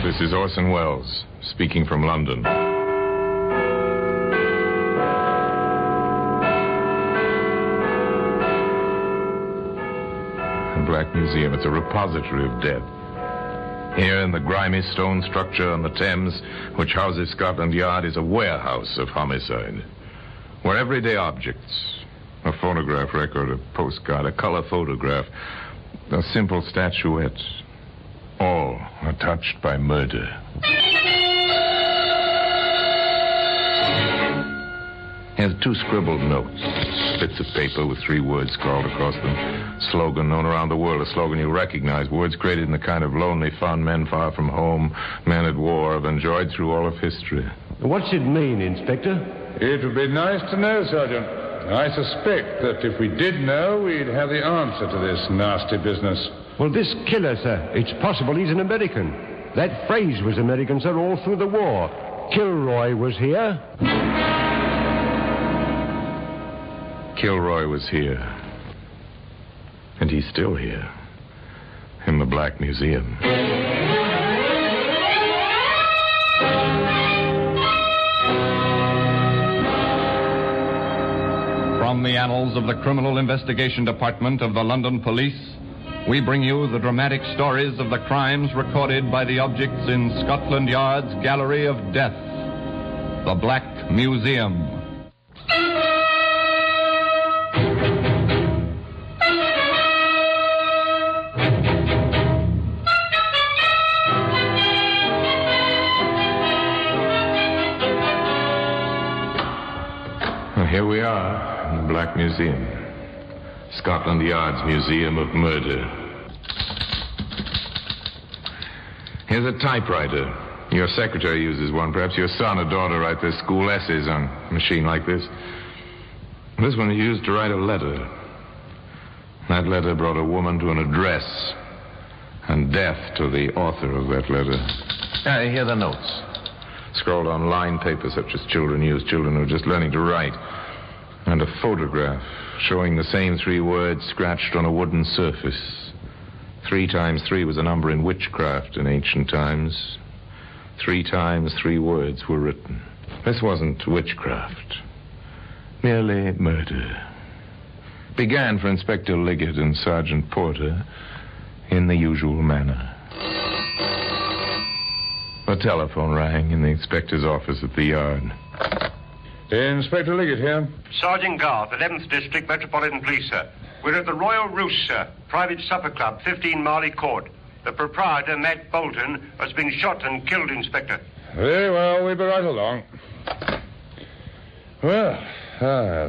This is Orson Welles, speaking from London. The Black Museum, it's a repository of death. Here in the grimy stone structure on the Thames, which houses Scotland Yard, is a warehouse of homicide, where everyday objects, a phonograph record, a postcard, a color photograph, a simple statuette, all are touched by murder. Here's 2 scribbled notes, bits of paper with 3 words scrawled across them. Slogan known around the world, a slogan you recognize. Words created in the kind of lonely fun men far from home, men at war, have enjoyed through all of history. What's it mean, Inspector? It would be nice to know, Sergeant. I suspect that if we did know, we'd have the answer to this nasty business. Well, this killer, sir, it's possible he's an American. That phrase was American, sir, all through the war. Kilroy was here. Kilroy was here. And he's still here. In the Black Museum. From the annals of the Criminal Investigation Department of the London Police, we bring you the dramatic stories of the crimes recorded by the objects in Scotland Yard's Gallery of Death, the Black Museum. Well, here we are in the Black Museum. Scotland Yard's Museum of Murder. Here's a typewriter. Your secretary uses one. Perhaps your son or daughter write their school essays on a machine like this. This one is used to write a letter. That letter brought a woman to an address and death to the author of that letter. Here are the notes. Scrawled on lined paper such as children use, children who are just learning to write. And a photograph showing the same 3 words scratched on a wooden surface. 3 times 3 was a number in witchcraft in ancient times. 3 times 3 words were written. This wasn't witchcraft. Merely murder. Began for Inspector Liggett and Sergeant Porter in the usual manner. A telephone rang in the inspector's office at the yard. Inspector Liggett here. Sergeant Garth, 11th District Metropolitan Police, sir. We're at the Royal Roost, sir. Private supper club, 15 Marley Court. The proprietor, Matt Bolton, has been shot and killed, Inspector. Very well, we'll be right along. Well,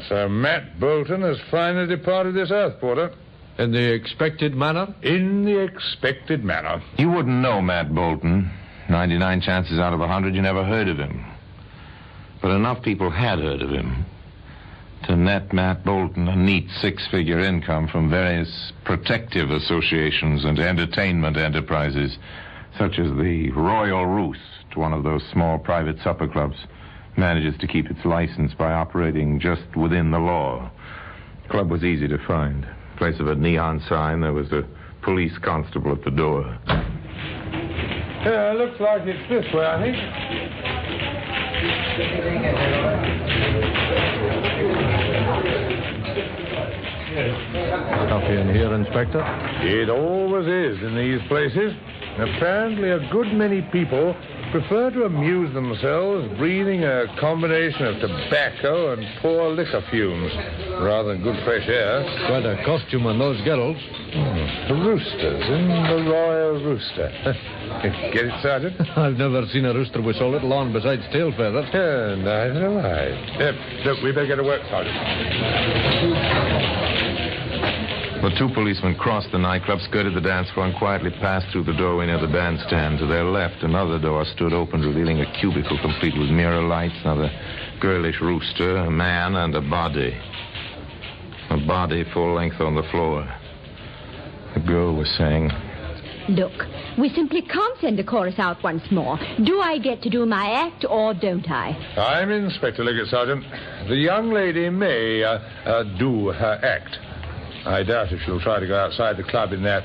so Matt Bolton has finally departed this earth, Porter. In the expected manner? In the expected manner. You wouldn't know Matt Bolton. 99 chances out of 100 you never heard of him. But enough people had heard of him to net Matt Bolton a neat 6-figure income from various protective associations and entertainment enterprises, such as the Royal Roost, one of those small private supper clubs, manages to keep its license by operating just within the law. The club was easy to find. In place of a neon sign, there was a police constable at the door. Yeah, looks like it's this way, I think. Coffee in here, Inspector? It always is in these places. Apparently a good many people prefer to amuse themselves breathing a combination of tobacco and poor liquor fumes rather than good fresh air. Quite a costume on those girls. The roosters in the Royal Rooster. Get it, Sergeant? I've never seen a rooster with so little on besides tail feathers. Neither have I. Look, we better get to work, Sergeant. The 2 policemen crossed the nightclub, skirted the dance floor, and quietly passed through the doorway near the bandstand. To their left, another door stood open, revealing a cubicle complete with mirror lights, another girlish rooster, a man, and a body. A body full length on the floor. The girl was saying, Look, we simply can't send the chorus out once more. Do I get to do my act or don't I? I'm Inspector Liggett, Sergeant. The young lady may do her act. I doubt if she'll try to go outside the club in that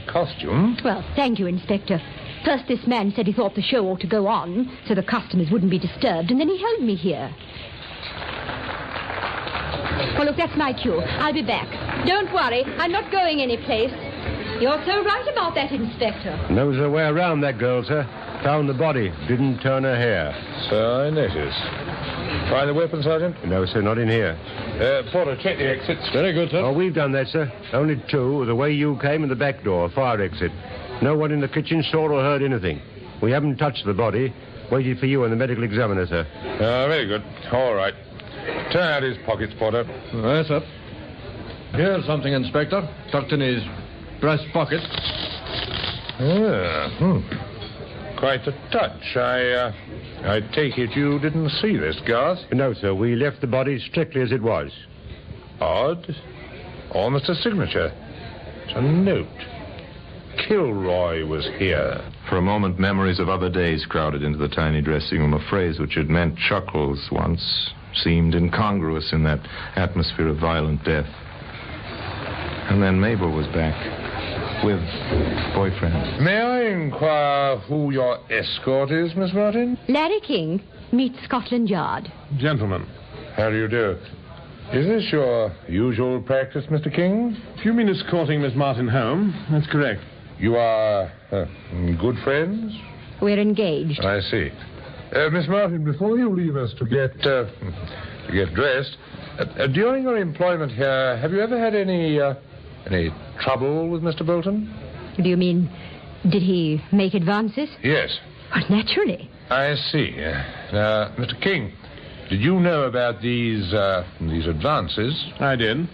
costume. Well, thank you, Inspector. First, this man said he thought the show ought to go on so the customers wouldn't be disturbed, and then he held me here. Well, look, that's my cue. I'll be back. Don't worry. I'm not going anyplace. You're so right about that, Inspector. Knows her way around, that girl, sir. Found the body. Didn't turn her hair. So I noticed. Find the weapon, Sergeant? No, sir, not in here. Porter, check the exits. Very good, sir. Oh, we've done that, sir. Only two. The way you came and the back door, fire exit. No one in the kitchen saw or heard anything. We haven't touched the body. Waited for you and the medical examiner, sir. Very good. All right. Turn out his pockets, Porter. Yes, sir. Here's something, Inspector. Tucked in his breast pocket. Quite a touch. I take it you didn't see this, Garth? No, sir. We left the body strictly as it was. Odd. Almost a signature. It's a note. Kilroy was here. For a moment, memories of other days crowded into the tiny dressing room. A phrase which had meant chuckles once seemed incongruous in that atmosphere of violent death. And then Mabel was back with boyfriend. May I inquire who your escort is, Miss Martin? Larry King, meet Scotland Yard. Gentlemen. How do you do? Is this your usual practice, Mr. King? If you mean escorting Miss Martin home, that's correct. You are good friends? We're engaged. I see. Miss Martin, before you leave us to get dressed, during your employment here, have you ever had any trouble with Mr. Bolton? Do you mean, did he make advances? Yes. Well, naturally. I see. Now, Mr. King, did you know about these advances? I did.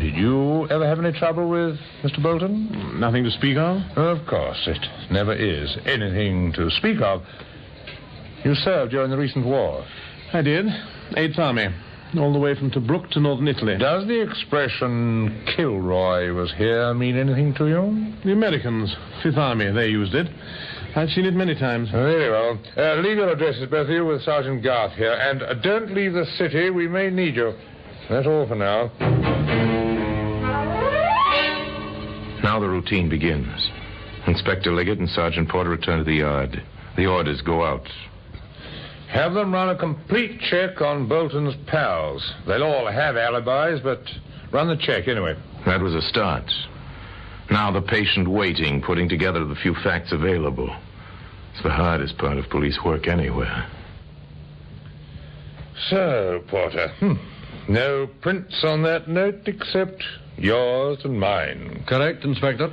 Did you ever have any trouble with Mr. Bolton? Nothing to speak of? Of course, it never is anything to speak of. You served during the recent war. I did. 8th Army. All the way from Tobruk to northern Italy. Does the expression Kilroy was here mean anything to you? The Americans, 5th Army, they used it. I've seen it many times. Very well. Leave your addresses, both of you, with Sergeant Garth here. And don't leave the city. We may need you. That's all for now. Now the routine begins. Inspector Liggett and Sergeant Porter return to the yard. The orders go out. Have them run a complete check on Bolton's pals. They'll all have alibis, but run the check anyway. That was a start. Now the patient waiting, putting together the few facts available. It's the hardest part of police work anywhere. So, Porter, no prints on that note except yours and mine. Correct, Inspector.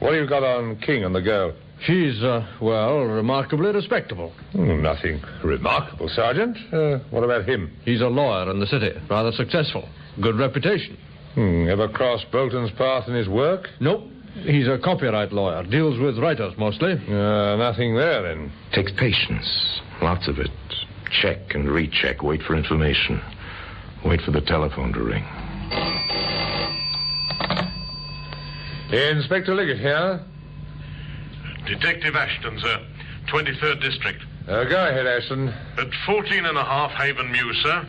What have you got on King and the girl? She's, remarkably respectable. Nothing remarkable, Sergeant. What about him? He's a lawyer in the city, rather successful. Good reputation. Ever cross Bolton's path in his work? Nope. He's a copyright lawyer. Deals with writers, mostly. Nothing there, then. Takes patience. Lots of it. Check and recheck. Wait for information. Wait for the telephone to ring. Inspector Liggett here. Detective Ashton, sir. 23rd District. Go ahead, Ashton. At 14.5 Haven Mews, sir.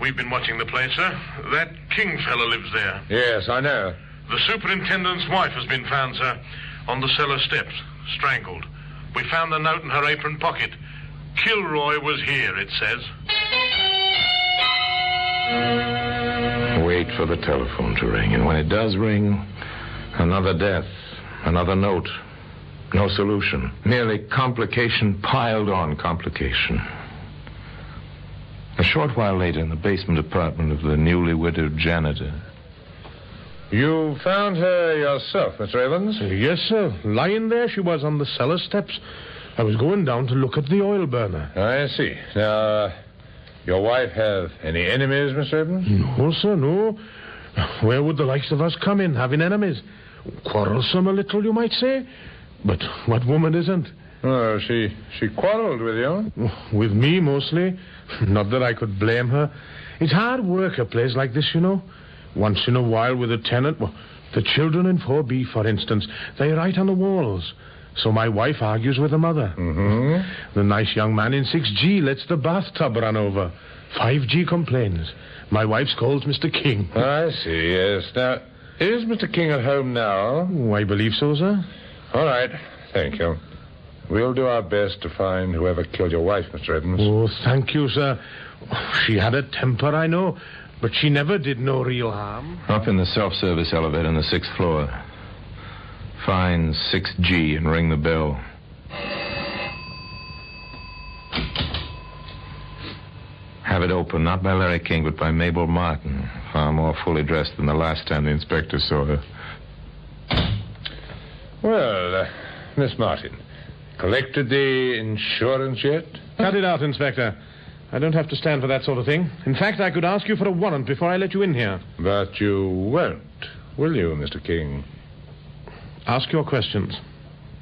We've been watching the place, sir. That King fella lives there. Yes, I know. The superintendent's wife has been found, sir, on the cellar steps, strangled. We found the note in her apron pocket. Kilroy was here, it says. Wait for the telephone to ring, and when it does ring, another death, another note. No solution. Merely complication piled on complication. A short while later, in the basement apartment of the newly widowed janitor. You found her yourself, Mr. Evans? Yes, sir. Lying there she was on the cellar steps. I was going down to look at the oil burner. I see. Now, your wife have any enemies, Mr. Evans? No, sir, no. Where would the likes of us come in, having enemies? Quarrelsome a little, you might say. But what woman isn't? Oh, she quarreled with you? With me, mostly. Not that I could blame her. It's hard work, a place like this, you know. Once in a while with a tenant. Well, the children in 4B, for instance, they write on the walls. So my wife argues with the mother. Mm-hmm. The nice young man in 6G lets the bathtub run over. 5G complains. My wife scolds Mr. King. I see, yes. Now, is Mr. King at home now? Oh, I believe so, sir. All right. Thank you. We'll do our best to find whoever killed your wife, Mr. Evans. Oh, thank you, sir. She had a temper, I know, but she never did no real harm. Up in the self-service elevator on the 6th floor. Find 6G and ring the bell. Have it opened, not by Larry King, but by Mabel Martin, far more fully dressed than the last time the inspector saw her. Well, Miss Martin, collected the insurance yet? Cut it out, Inspector. I don't have to stand for that sort of thing. In fact, I could ask you for a warrant before I let you in here. But you won't, will you, Mr. King? Ask your questions.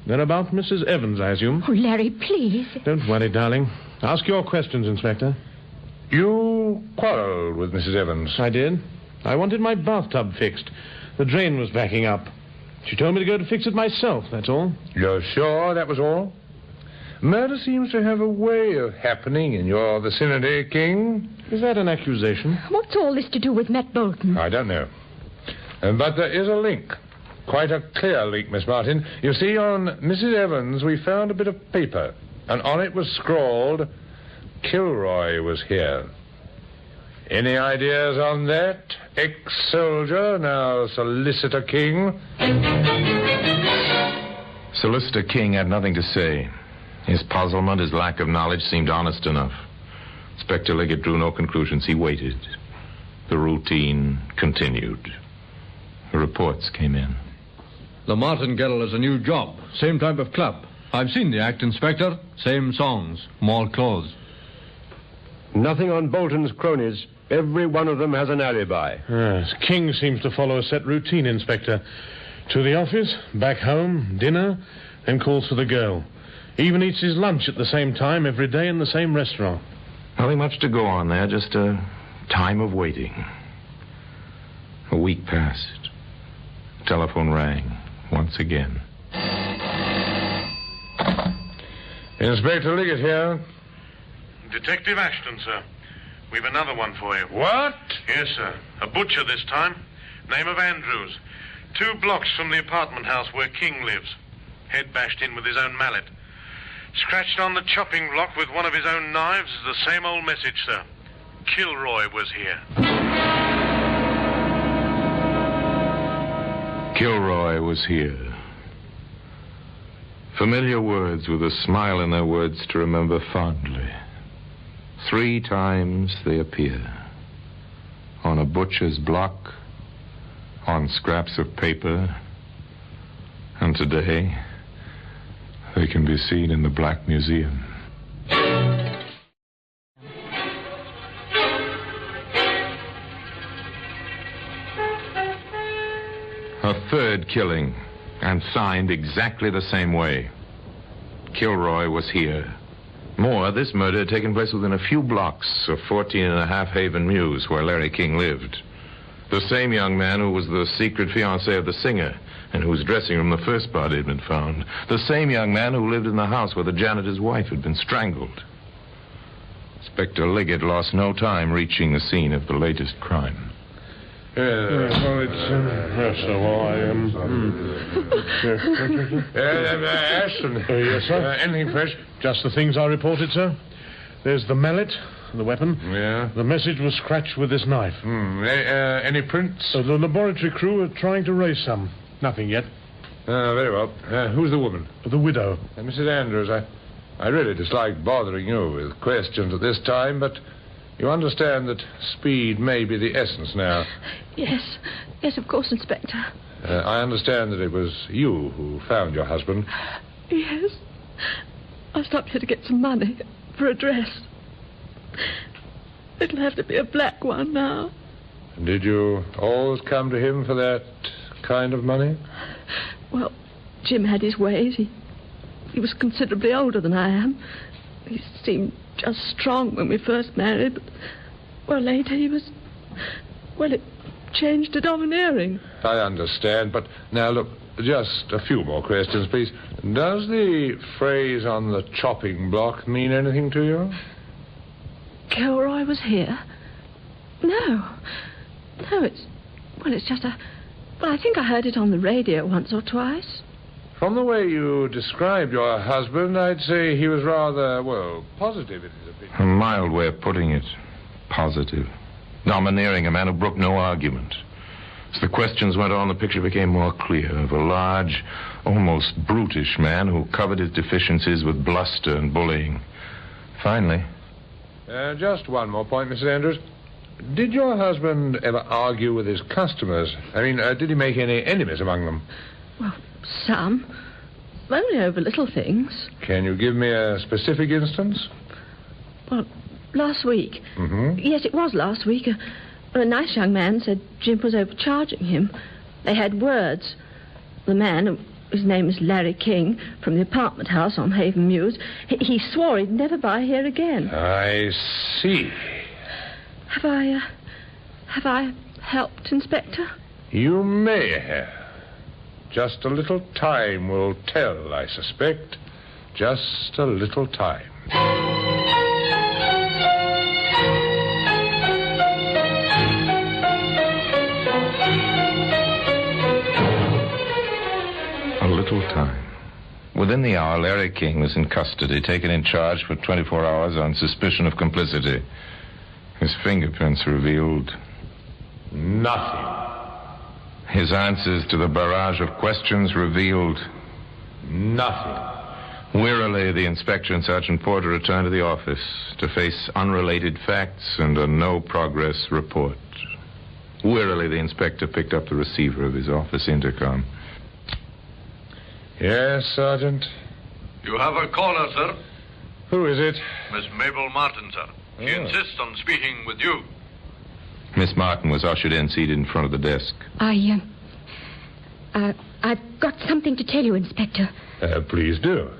They're about Mrs. Evans, I assume. Oh, Larry, please. Don't worry, darling. Ask your questions, Inspector. You quarreled with Mrs. Evans. I did. I wanted my bathtub fixed. The drain was backing up. She told me to go to fix it myself, that's all. You're sure that was all? Murder seems to have a way of happening in your vicinity, King. Is that an accusation? What's all this to do with Matt Bolton? I don't know. But there is a link. Quite a clear link, Miss Martin. You see, on Mrs. Evans, we found a bit of paper, and on it was scrawled, Kilroy was here. Any ideas on that? Ex-soldier, now Solicitor King? Solicitor King had nothing to say. His puzzlement, his lack of knowledge seemed honest enough. Inspector Liggett drew no conclusions. He waited. The routine continued. The reports came in. The Martingale is a new job. Same type of club. I've seen the act, Inspector. Same songs. More clothes. Nothing on Bolton's cronies. Every one of them has an alibi. Yes, King seems to follow a set routine, Inspector. To the office, back home, dinner, then calls for the girl. Even eats his lunch at the same time every day in the same restaurant. Nothing much to go on there, just a time of waiting. A week passed. Telephone rang once again. Inspector Liggett here. Detective Ashton, sir. We've another one for you. What? Yes, sir. A butcher this time. Name of Andrews. 2 blocks from the apartment house where King lives. Head bashed in with his own mallet. Scratched on the chopping block with one of his own knives is the same old message, sir. Kilroy was here. Kilroy was here. Familiar words with a smile in their words to remember fondly. 3 times they appear. On a butcher's block, on scraps of paper, and today they can be seen in the Black Museum. A 3rd killing, and signed exactly the same way. Kilroy was here. More, this murder had taken place within a few blocks of 14.5 Haven Mews, where Larry King lived. The same young man who was the secret fiancé of the singer, and whose dressing room the first body had been found. The same young man who lived in the house where the janitor's wife had been strangled. Inspector Liggett lost no time reaching the scene of the latest crime. Well, it's... yes, sir, well, I am... Ashton. Yes, sir? Anything fresh? Just the things I reported, sir. There's the mallet, the weapon. Yeah. The message was scratched with this knife. Any prints? The laboratory crew are trying to raise some. Nothing yet. Very well. Who's the woman? The widow. Mrs. Andrews, I really dislike bothering you with questions at this time, but you understand that speed may be the essence now. Yes. Yes, of course, Inspector. I understand that it was you who found your husband. Yes. I stopped here to get some money for a dress. It'll have to be a black one now. Did you always come to him for that kind of money? Well, Jim had his ways. He was considerably older than I am. He seemed just strong when we first married, but, well, later he was... Well, it changed to domineering. I understand, but now, look, just a few more questions, please. Does the phrase on the chopping block mean anything to you? Kilroy was here? No. No, it's... Well, it's just a... Well, I think I heard it on the radio once or twice. From the way you described your husband, I'd say he was rather, positive in his opinion. A mild way of putting it. Positive. Domineering, a man who brooked no argument. As the questions went on, the picture became more clear of a large, almost brutish man who covered his deficiencies with bluster and bullying. Finally... just one more point, Mrs. Andrews. Did your husband ever argue with his customers? I mean, did he make any enemies among them? Well, some. Only over little things. Can you give me a specific instance? Well, last week. Mm-hmm. Yes, it was last week. A nice young man said Jim was overcharging him. They had words. The man, his name is Larry King, from the apartment house on Haven Mews, he swore he'd never buy here again. I see. Have I helped, Inspector? You may have. Just a little time will tell, I suspect. Just a little time. A little time. Within the hour, Larry King was in custody, taken in charge for 24 hours on suspicion of complicity. His fingerprints revealed... nothing. His answers to the barrage of questions revealed... nothing. Wearily, the inspector and Sergeant Porter returned to the office to face unrelated facts and a no-progress report. Wearily, the inspector picked up the receiver of his office intercom. Yes, Sergeant? You have a caller, sir. Who is it? Miss Mabel Martin, sir. She insists on speaking with you. Miss Martin was ushered in, seated in front of the desk. I've got something to tell you, Inspector. Please do.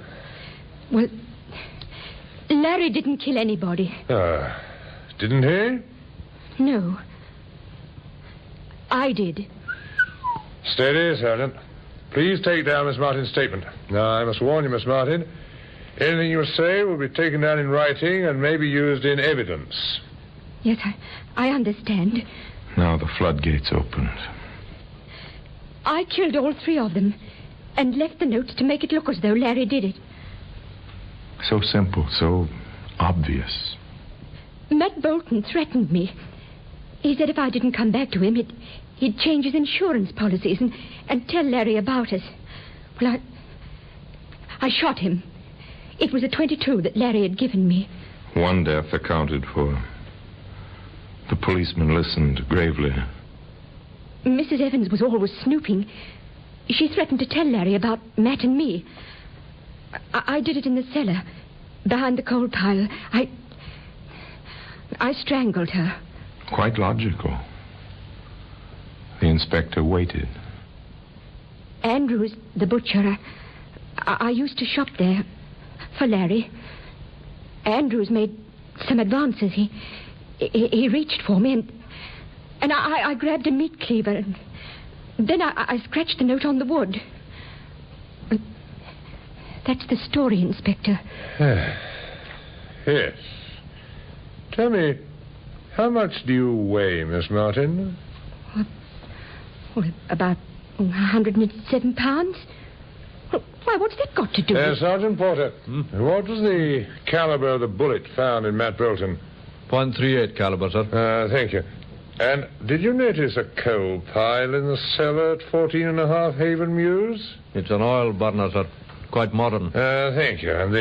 Well, Larry didn't kill anybody. Didn't he? No. I did. Steady, Sergeant. Please take down Miss Martin's statement. Now, I must warn you, Miss Martin, anything you say will be taken down in writing and may be used in evidence. Yes, I understand. Now the floodgates opened. I killed all three of them and left the notes to make it look as though Larry did it. So simple, so obvious. Matt Bolton threatened me. He said if I didn't come back to him, he'd change his insurance policies and tell Larry about us. Well, I shot him. It was a .22 that Larry had given me. One death accounted for. The policeman listened gravely. Mrs. Evans was always snooping. She threatened to tell Larry about Matt and me. I did it in the cellar, behind the coal pile. I strangled her. Quite logical. The inspector waited. Andrews, the butcher, I used to shop there for Larry. Andrews made some advances. He reached for me, and I grabbed a meat cleaver, and then I scratched the note on the wood. That's the story, Inspector. Yes. Tell me, how much do you weigh, Miss Martin? Well, about 107 pounds. Why, what's that got to do with... Sergeant Porter, what was the caliber of the bullet found in Matt Bolton? .38 caliber, sir. Thank you. And did you notice a coal pile in the cellar at 14.5 Haven Mews? It's an oil burner, sir. Quite modern. Thank you. And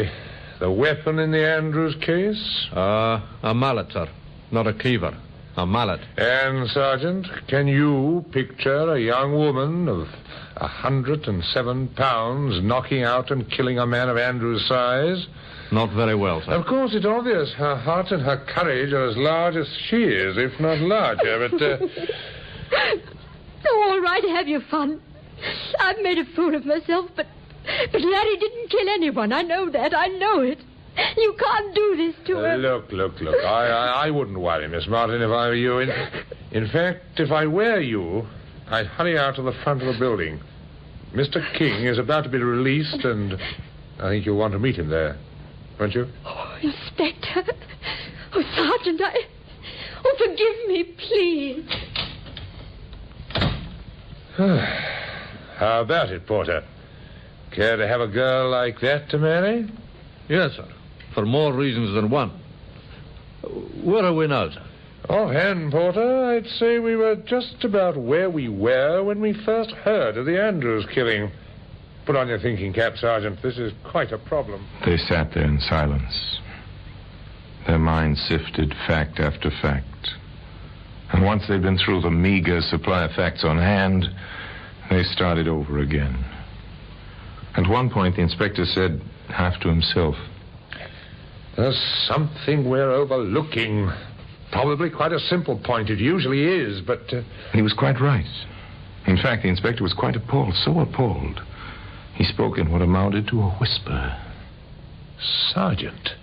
the weapon in the Andrews case? A mallet, sir. Not a cleaver. A mallet. And, Sergeant, can you picture a young woman of 107 pounds knocking out and killing a man of Andrews' size? Not very well, sir. Of course, it's obvious her heart and her courage are as large as she is, if not larger, but... Oh, all right, have your fun. I've made a fool of myself, but Larry didn't kill anyone. I know that. I know it. You can't do this to her. Look. I wouldn't worry, Miss Martin, if I were you. In fact, if I were you, I'd hurry out to the front of the building. Mr. King is about to be released, and I think you'll want to meet him there, won't you? Oh, Inspector. Oh, Sergeant, Oh, forgive me, please. How about it, Porter? care to have a girl like that to marry? Yes, sir. For more reasons than one. Where are we now, sir? Offhand, Porter, I'd say we were just about where we were when we first heard of the Andrews killing. Put on your thinking cap, Sergeant. This is quite a problem. They sat there in silence. Their minds sifted fact after fact. And once they'd been through the meager supply of facts on hand, they started over again. At one point, the inspector said, half to himself, "There's something we're overlooking. Probably quite a simple point. It usually is, but..." He was quite right. In fact, the inspector was quite appalled, so appalled. He spoke in what amounted to a whisper. "Sergeant,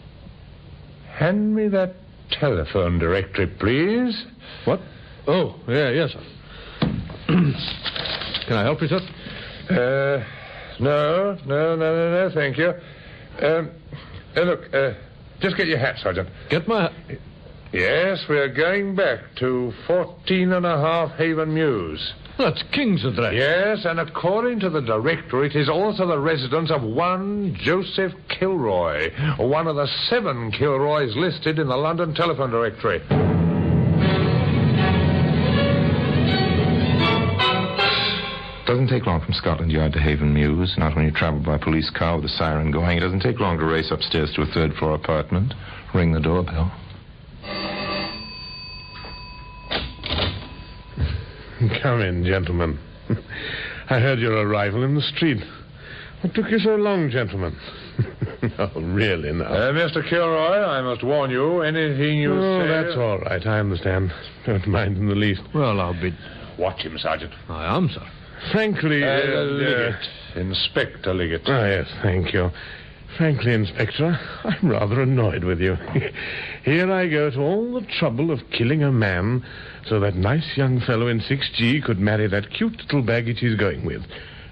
hand me that telephone directory, please." What? Oh, yes, sir. Can I help you, sir? No, thank you. Look, just get your hat, Sergeant. Get my hat? Yes, we're going back to 14.5 Haven Mews. That's King's address. Yes, and according to the directory, it is also the residence of one Joseph Kilroy, one of the 7 Kilroys listed in the London telephone directory. Doesn't take long from Scotland Yard to Haven Mews, not when you travel by police car with a siren going. It doesn't take long to race upstairs to a third-floor apartment, ring the doorbell. Come in, gentlemen. I heard your arrival in the street. What took you so long, gentlemen? Oh, really, now. Mr. Kilroy, I must warn you, anything you say... that's all right, I understand. Don't mind in the least. Well, I'll be... Watch him, Sergeant. I am, sir. Frankly... Liggett. Inspector Liggett. Oh, yes, thank you. Frankly, Inspector, I'm rather annoyed with you. Here I go to all the trouble of killing a man so that nice young fellow in 6G could marry that cute little baggage he's going with.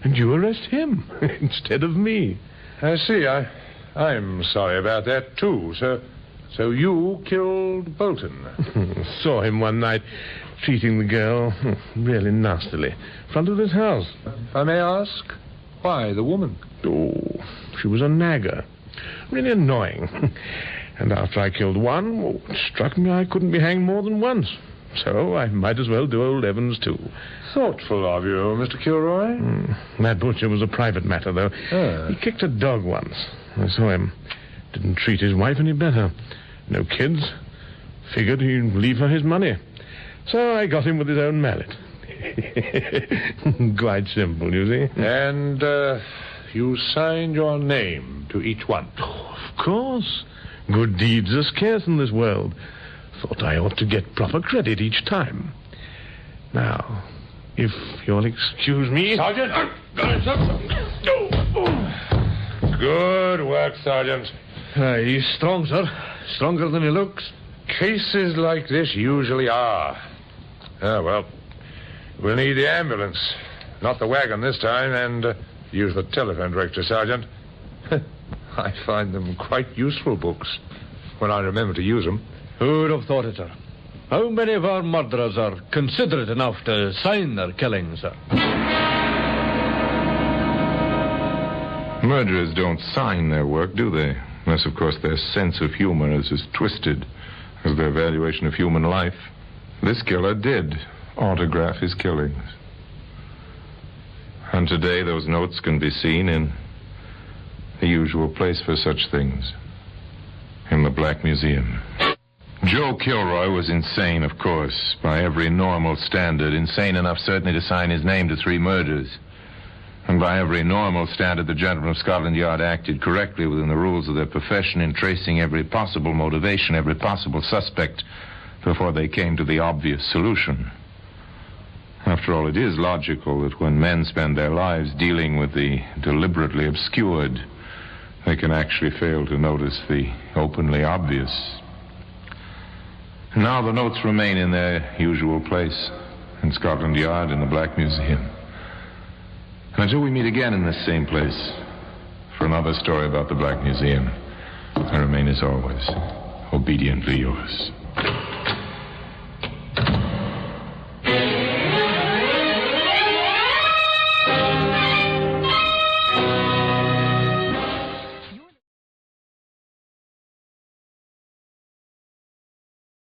And you arrest him instead of me. I see. I'm sorry about that, too. So you killed Bolton? Saw him one night treating the girl really nastily in front of his house. If I may ask, why the woman? Oh, she was a nagger. Really annoying. And after I killed one, it struck me I couldn't be hanged more than once. So I might as well do old Evans, too. Thoughtful of you, Mr. Kilroy. That butcher was a private matter, though. He kicked a dog once. I saw him. Didn't treat his wife any better. No kids. Figured he'd leave her his money. So I got him with his own mallet. Quite simple, you see. And, you signed your name to each one? Oh, of course. Good deeds are scarce in this world. Thought I ought to get proper credit each time. Now, if you'll excuse me... Sergeant! Good work, Sergeant. He's strong, sir. Stronger than he looks. Cases like this usually are. Well, we'll need the ambulance. Not the wagon this time, and use the telephone directory, Sergeant. I find them quite useful books when I remember to use them. Who'd have thought it, sir? How many of our murderers are considerate enough to sign their killings, sir? Murderers don't sign their work, do they? Unless, of course, their sense of humor is as twisted as their valuation of human life. This killer did autograph his killings. And today those notes can be seen in the usual place for such things, in the Black Museum. Joe Kilroy was insane, of course, by every normal standard. Insane enough, certainly, to sign his name to 3 murders. And by every normal standard, the gentlemen of Scotland Yard acted correctly within the rules of their profession in tracing every possible motivation, every possible suspect, before they came to the obvious solution. After all, it is logical that when men spend their lives dealing with the deliberately obscured, they can actually fail to notice the openly obvious. Now the notes remain in their usual place, in Scotland Yard, in the Black Museum. Until we meet again in this same place for another story about the Black Museum, I remain, as always, obediently yours.